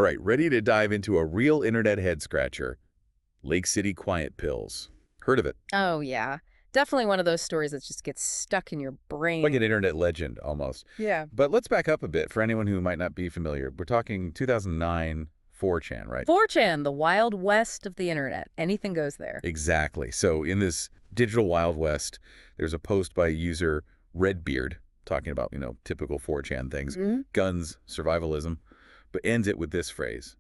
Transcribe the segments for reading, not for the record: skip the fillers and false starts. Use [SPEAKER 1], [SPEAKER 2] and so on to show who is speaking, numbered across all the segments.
[SPEAKER 1] All right, ready to dive into a real internet head-scratcher. Lake City Quiet Pills. Heard of it?
[SPEAKER 2] Oh, yeah. Definitely one of those stories that just gets stuck in your
[SPEAKER 1] Like an
[SPEAKER 2] brain.
[SPEAKER 1] internet legend, almost.
[SPEAKER 2] Yeah.
[SPEAKER 1] But let's back up a bit for anyone who might not be familiar. We're talking 2009 4chan, right?
[SPEAKER 2] 4chan, the wild west of the internet. Anything goes there.
[SPEAKER 1] Exactly. So in this digital Wild West, there's a post by user Redbeard talking about, typical 4chan things,
[SPEAKER 2] Mhm.
[SPEAKER 1] guns, survivalism, but ends it with this phrase,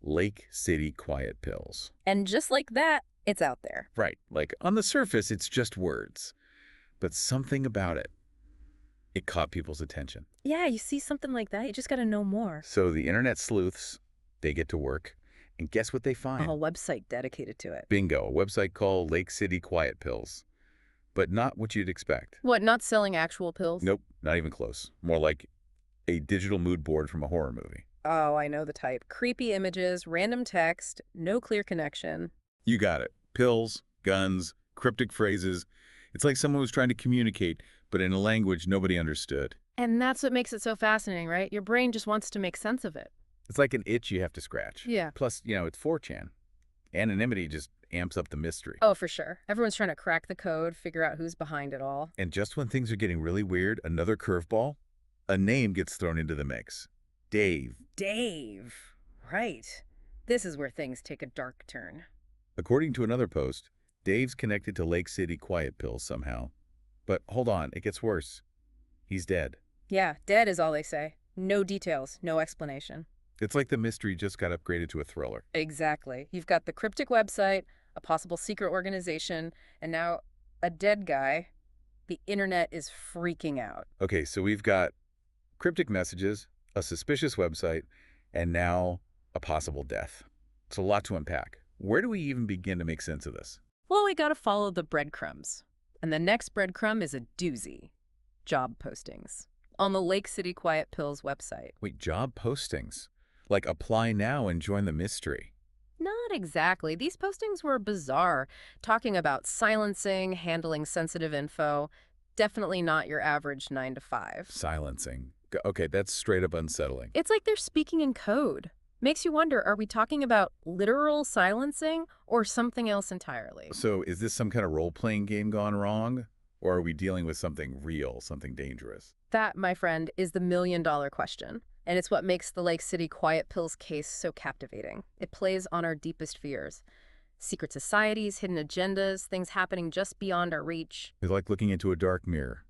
[SPEAKER 1] Lake City Quiet Pills.
[SPEAKER 2] And just like that, it's out there.
[SPEAKER 1] Right. Like on the surface, it's just words, but something about it, it caught people's attention.
[SPEAKER 2] Yeah, you see something like that, you just got to know more.
[SPEAKER 1] So the internet sleuths, they get to work, and guess what they
[SPEAKER 2] A whole
[SPEAKER 1] find?
[SPEAKER 2] website dedicated to it.
[SPEAKER 1] Bingo, a website called Lake City Quiet Pills, but not what you'd expect.
[SPEAKER 2] What, not selling actual pills?
[SPEAKER 1] Nope, not even close. More like a digital mood board from a horror movie.
[SPEAKER 2] Oh, I know the type. Creepy images, random text, no clear connection.
[SPEAKER 1] You got it. Pills, guns, cryptic phrases. It's like someone was trying to communicate, but in a language nobody understood.
[SPEAKER 2] And that's what makes it so fascinating, right? Your brain just wants to make sense of it.
[SPEAKER 1] It's like an itch you have to scratch.
[SPEAKER 2] Yeah.
[SPEAKER 1] Plus, it's 4chan. Anonymity just amps up the mystery.
[SPEAKER 2] Oh, for sure. Everyone's trying to crack the code, figure out who's behind it all.
[SPEAKER 1] And just when things are getting really weird, another curveball, a name gets thrown into the mix. Dave.
[SPEAKER 2] Dave. Right. This is where things take a dark turn.
[SPEAKER 1] According to another post, Dave's connected to Lake City Quiet Pills somehow. But hold on, it gets worse. He's dead.
[SPEAKER 2] Yeah, dead is all they say. No details, no explanation.
[SPEAKER 1] It's like the mystery just got upgraded to a thriller.
[SPEAKER 2] Exactly. You've got the cryptic website, a possible secret organization, and now a dead guy. The internet is freaking out.
[SPEAKER 1] Okay, so we've got cryptic messages, a suspicious website, and now a possible death. It's a lot to unpack. Where do we even begin to make sense of this?
[SPEAKER 2] Well, we gotta follow the breadcrumbs. And the next breadcrumb is a doozy. Job postings. On the Lake City Quiet Pills website.
[SPEAKER 1] Wait, job postings? Like apply now and join the mystery.
[SPEAKER 2] Not exactly. These postings were bizarre, talking about silencing, handling sensitive info. Definitely not your average 9 to 5.
[SPEAKER 1] Silencing. Okay, that's straight up unsettling.
[SPEAKER 2] It's like they're speaking in code. Makes you wonder, are we talking about literal silencing or something else entirely?
[SPEAKER 1] So is this some kind of role-playing game gone wrong? Or are we dealing with something real, something dangerous?
[SPEAKER 2] That, my friend, is the million-dollar question. And it's what makes the Lake City Quiet Pills case so captivating. It plays on our deepest fears. Secret societies, hidden agendas, things happening just beyond our reach.
[SPEAKER 1] It's like looking into a dark mirror.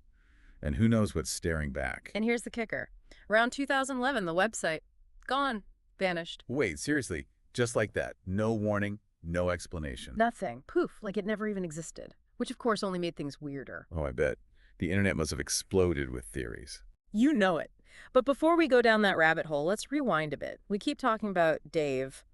[SPEAKER 1] And who knows what's staring back?
[SPEAKER 2] And here's the kicker. Around 2011, the website, gone, vanished.
[SPEAKER 1] Wait, seriously, just like that. No warning, no explanation.
[SPEAKER 2] Nothing. Poof, like it never even existed. Which, of course, only made things weirder.
[SPEAKER 1] Oh, I bet. The internet must have exploded with theories.
[SPEAKER 2] You know it. But before we go down that rabbit hole, let's rewind a bit. We keep talking about Dave,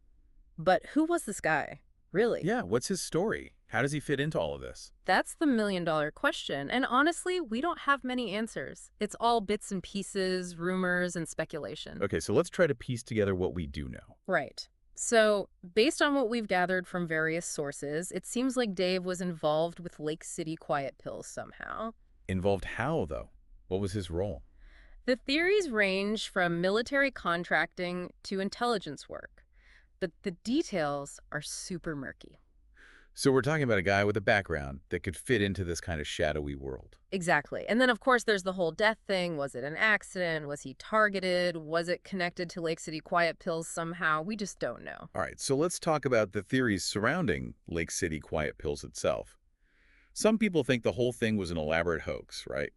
[SPEAKER 2] but who was this guy? Really?
[SPEAKER 1] Yeah, what's his story? How does he fit into all of this?
[SPEAKER 2] That's the million-dollar question. And honestly, we don't have many answers. It's all bits and pieces, rumors, and speculation.
[SPEAKER 1] Okay, so let's try to piece together what we do know.
[SPEAKER 2] Right. So, based on what we've gathered from various sources, it seems like Dave was involved with Lake City Quiet Pills somehow.
[SPEAKER 1] Involved how, though? What was his role?
[SPEAKER 2] The theories range from military contracting to intelligence work, but the details are super murky.
[SPEAKER 1] So we're talking about a guy with a background that could fit into this kind of shadowy world.
[SPEAKER 2] Exactly. And then, of course, there's the whole death thing. Was it an accident? Was he targeted? Was it connected to Lake City Quiet Pills somehow? We just don't know.
[SPEAKER 1] All right, so let's talk about the theories surrounding Lake City Quiet Pills itself. Some people think the whole thing was an elaborate hoax, right?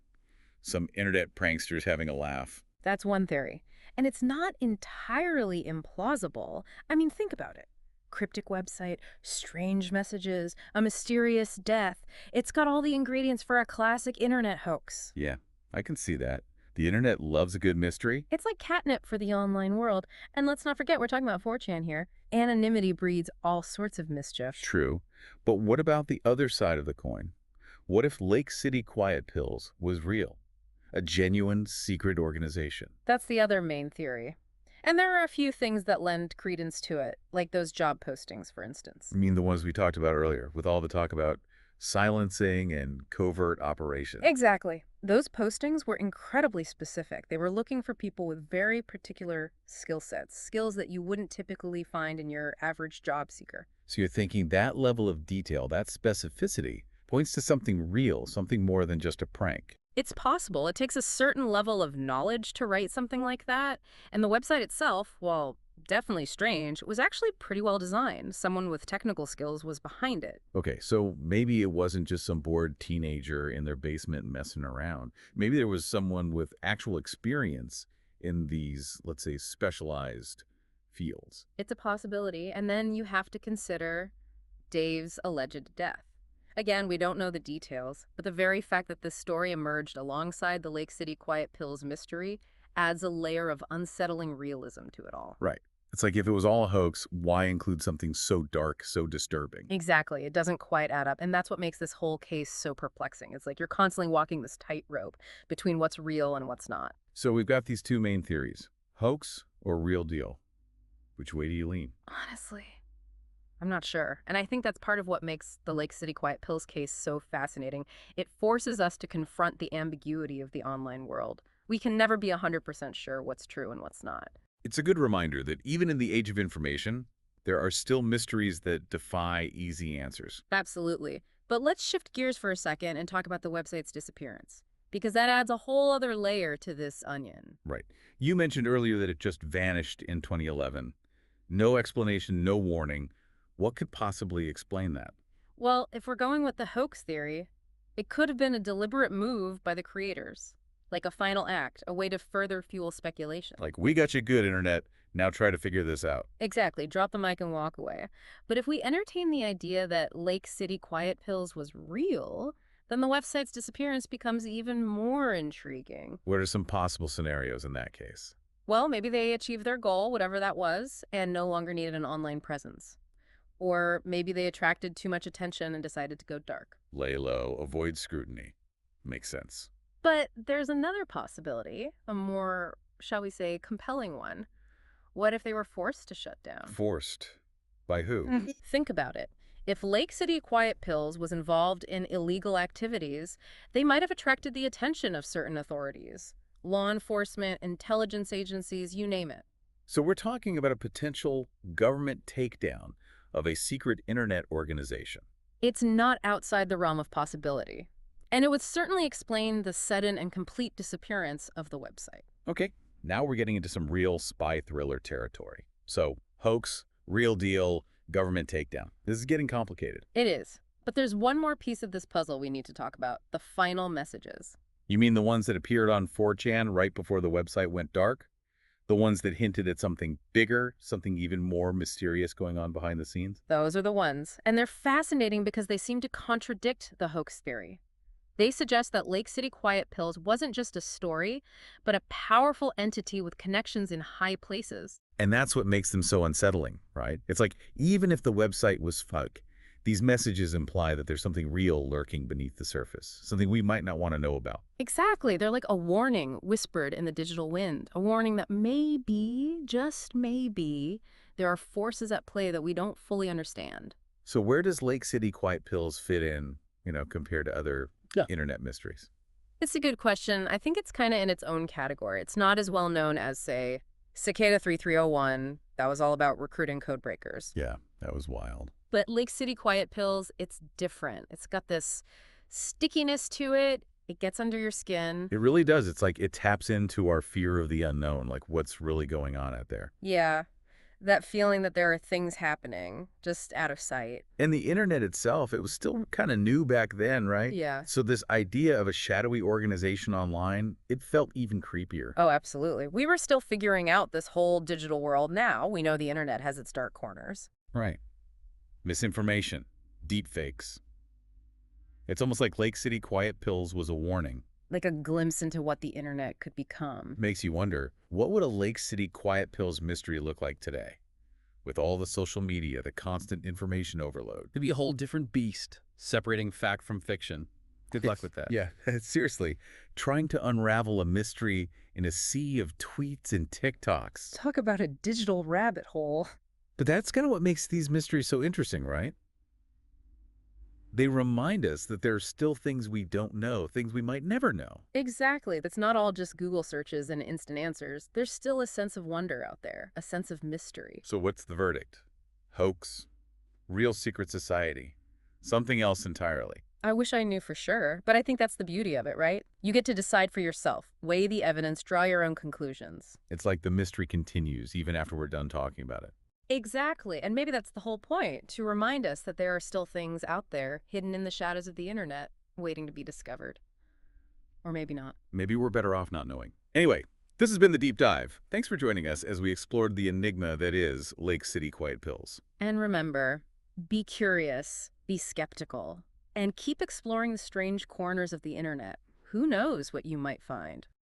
[SPEAKER 1] Some internet pranksters having a laugh.
[SPEAKER 2] That's one theory. And it's not entirely implausible. I mean, think about it. Cryptic website, strange messages, a mysterious death. It's got all the ingredients for a classic internet hoax.
[SPEAKER 1] Yeah, I can see that. The internet loves a good mystery.
[SPEAKER 2] It's like catnip for the online world. And let's not forget, we're talking about 4chan here. Anonymity breeds all sorts of mischief.
[SPEAKER 1] True. But what about the other side of the coin? What if Lake City Quiet Pills was real? A genuine secret organization?
[SPEAKER 2] That's the other main theory. And there are a few things that lend credence to it, like those job postings, for instance.
[SPEAKER 1] I mean the ones we talked about earlier, with all the talk about silencing and covert operations.
[SPEAKER 2] Exactly. Those postings were incredibly specific. They were looking for people with very particular skill sets, skills that you wouldn't typically find in your average job seeker.
[SPEAKER 1] So you're thinking that level of detail, that specificity, points to something real, something more than just a prank.
[SPEAKER 2] It's possible. It takes a certain level of knowledge to write something like that. And the website itself, while definitely strange, was actually pretty well designed. Someone with technical skills was behind it.
[SPEAKER 1] Okay, so maybe it wasn't just some bored teenager in their basement messing around. Maybe there was someone with actual experience in these, let's say, specialized fields.
[SPEAKER 2] It's a possibility. And then you have to consider Dave's alleged death. Again, we don't know the details, but the very fact that this story emerged alongside the Lake City Quiet Pills mystery adds a layer of unsettling realism to it all.
[SPEAKER 1] Right. It's like if it was all a hoax, why include something so dark, so disturbing?
[SPEAKER 2] Exactly. It doesn't quite add up. And that's what makes this whole case so perplexing. It's like you're constantly walking this tightrope between what's real and what's not.
[SPEAKER 1] So we've got these two main theories, hoax or real deal. Which way do you lean?
[SPEAKER 2] Honestly, I'm not sure. And I think that's part of what makes the Lake City Quiet Pills case so fascinating. It forces us to confront the ambiguity of the online world. We can never be 100% sure what's true and what's not.
[SPEAKER 1] It's a good reminder that even in the age of information, there are still mysteries that defy easy answers.
[SPEAKER 2] Absolutely. But let's shift gears for a second and talk about the website's disappearance, because that adds a whole other layer to this onion.
[SPEAKER 1] Right. You mentioned earlier that it just vanished in 2011. No explanation, no warning. What could possibly explain that?
[SPEAKER 2] Well, if we're going with the hoax theory, it could have been a deliberate move by the creators, like a final act, a way to further fuel speculation.
[SPEAKER 1] Like, we got you good, Internet. Now try to figure this out.
[SPEAKER 2] Exactly, drop the mic and walk away. But if we entertain the idea that Lake City Quiet Pills was real, then the website's disappearance becomes even more intriguing.
[SPEAKER 1] What are some possible scenarios in that case?
[SPEAKER 2] Well, maybe they achieved their goal, whatever that was, and no longer needed an online presence. Or maybe they attracted too much attention and decided to go dark.
[SPEAKER 1] Lay low, avoid scrutiny. Makes sense.
[SPEAKER 2] But there's another possibility, a more, shall we say, compelling one. What if they were forced to shut down?
[SPEAKER 1] Forced. By who?
[SPEAKER 2] Think about it. If Lake City Quiet Pills was involved in illegal activities, they might have attracted the attention of certain authorities. Law enforcement, intelligence agencies, you name it.
[SPEAKER 1] So we're talking about a potential government takedown of a secret internet organization.
[SPEAKER 2] It's not outside the realm of possibility. And it would certainly explain the sudden and complete disappearance of the website.
[SPEAKER 1] Okay, now we're getting into some real spy thriller territory. So, hoax, real deal, government takedown. This is getting complicated.
[SPEAKER 2] It is. But there's one more piece of this puzzle we need to talk about, the final messages.
[SPEAKER 1] You mean the ones that appeared on 4chan right before the website went dark? The ones that hinted at something bigger, something even more mysterious going on behind the scenes?
[SPEAKER 2] Those are the ones. And they're fascinating because they seem to contradict the hoax theory. They suggest that Lake City Quiet Pills wasn't just a story, but a powerful entity with connections in high places.
[SPEAKER 1] And that's what makes them so unsettling, right? It's like, even if the website was fake, these messages imply that there's something real lurking beneath the surface, something we might not want to know about.
[SPEAKER 2] Exactly. They're like a warning whispered in the digital wind, a warning that maybe, just maybe, there are forces at play that we don't fully understand.
[SPEAKER 1] So where does Lake City Quiet Pills fit in, compared to other internet mysteries?
[SPEAKER 2] It's a good question. I think it's kind of in its own category. It's not as well known as, say, Cicada 3301. That was all about recruiting code breakers.
[SPEAKER 1] Yeah, that was wild.
[SPEAKER 2] But Lake City Quiet Pills, it's different. It's got this stickiness to it. It gets under your skin.
[SPEAKER 1] It really does. It's like it taps into our fear of the unknown, like what's really going on out there.
[SPEAKER 2] Yeah, that feeling that there are things happening just out of sight.
[SPEAKER 1] And the internet itself, it was still kind of new back then, right?
[SPEAKER 2] Yeah.
[SPEAKER 1] So this idea of a shadowy organization online, it felt even creepier.
[SPEAKER 2] Oh, absolutely. We were still figuring out this whole digital world now. We know the internet has its dark corners.
[SPEAKER 1] Right. Misinformation, deepfakes. It's almost like Lake City Quiet Pills was a warning.
[SPEAKER 2] Like a glimpse into what the internet could become.
[SPEAKER 1] Makes you wonder, what would a Lake City Quiet Pills mystery look like today? With all the social media, the constant information overload.
[SPEAKER 3] It'd be a whole different beast, separating fact from fiction. Good luck with that.
[SPEAKER 1] Yeah, seriously. Trying to unravel a mystery in a sea of tweets and TikToks.
[SPEAKER 2] Talk about a digital rabbit hole.
[SPEAKER 1] But that's kind of what makes these mysteries so interesting, right? They remind us that there are still things we don't know, things we might never know.
[SPEAKER 2] Exactly. That's not all just Google searches and instant answers. There's still a sense of wonder out there, a sense of mystery.
[SPEAKER 1] So what's the verdict? Hoax? Real secret society? Something else entirely?
[SPEAKER 2] I wish I knew for sure, but I think that's the beauty of it, right? You get to decide for yourself, weigh the evidence, draw your own conclusions.
[SPEAKER 1] It's like the mystery continues even after we're done talking about it.
[SPEAKER 2] Exactly. And maybe that's the whole point, to remind us that there are still things out there, hidden in the shadows of the internet, waiting to be discovered. Or maybe not.
[SPEAKER 1] Maybe we're better off not knowing. Anyway, this has been The Deep Dive. Thanks for joining us as we explored the enigma that is Lake City Quiet Pills.
[SPEAKER 2] And remember, be curious, be skeptical, and keep exploring the strange corners of the internet. Who knows what you might find?